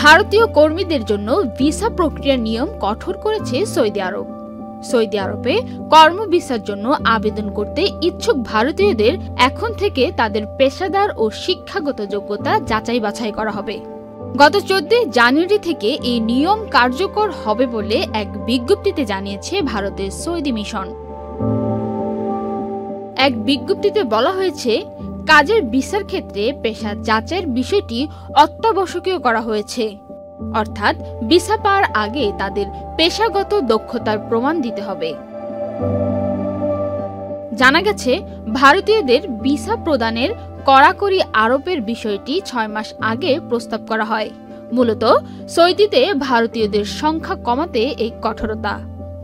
ভারতীয় কর্মীদের জন্য ভিসা প্রক্রিয়ার নিয়ম কঠোর করেছে সৌদি আরব। সৌদি আরবে কর্ম ভিসার জন্য আবেদন করতে ইচ্ছুক ভারতীয়দের এখন থেকে তাদের পেশাদার ও শিক্ষাগত যোগ্যতা যাচাই বাছাই করা হবে। গত 14 জানুয়ারি থেকে এই নিয়ম কার্যকর হবে বলে এক বিজ্ঞপ্তিতে জানিয়েছে ভারতের সৌদি মিশন। এক বিজ্ঞপ্তিতে বলা হয়েছে, কাজের ভিসার ক্ষেত্রে পেশা যাচাইয়ের বিষয়টি অত্যাবশ্যকীয় করা হয়েছে, অর্থাৎ ভিসা পাওয়ার আগে তাদের পেশাগত দক্ষতার প্রমাণ দিতে হবে। জানা গেছে, ভারতীয়দের ভিসা প্রদানের কড়াকড়ি আরোপের বিষয়টি 6 মাস আগে প্রস্তাব করা হয়। মূলত সৌদিতে ভারতীয়দের সংখ্যা কমাতে এই কঠোরতা।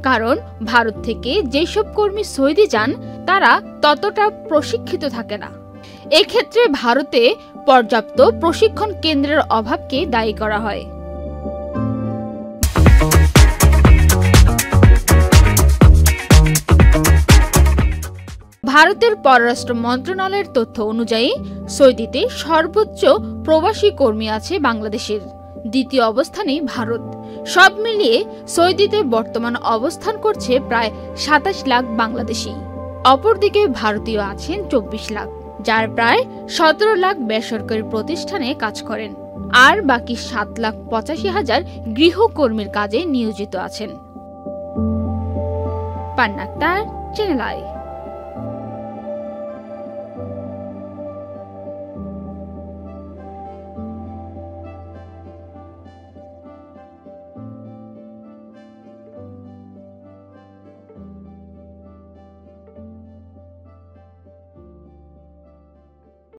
কারণ ভারত থেকে যেসব কর্মী সৌদি যান তারা ততটা প্রশিক্ষিত থাকে না। এক্ষেত্রে ভারতে পর্যাপ্ত প্রশিক্ষণ কেন্দ্রের অভাবকে দায়ী করা হয়। ভারতের পররাষ্ট্র মন্ত্রণালয়ের তথ্য অনুযায়ী সৌদিতে সর্বোচ্চ প্রবাসী কর্মী আছে বাংলাদেশের, দ্বিতীয় অবস্থানে ভারত। সব মিলিয়ে সৌদিতে বর্তমান অবস্থান করছে প্রায় 27 লাখ বাংলাদেশি। অপরদিকে ভারতীয় আছেন 24 লাখ, যার প্রায় 17 লাখ বেসরকারি প্রতিষ্ঠানে কাজ করেন, আর বাকি 7,85,000 গৃহকর্মীর কাজে নিয়োজিত আছেন। পান্না আক্তার, চ্যানেল আই।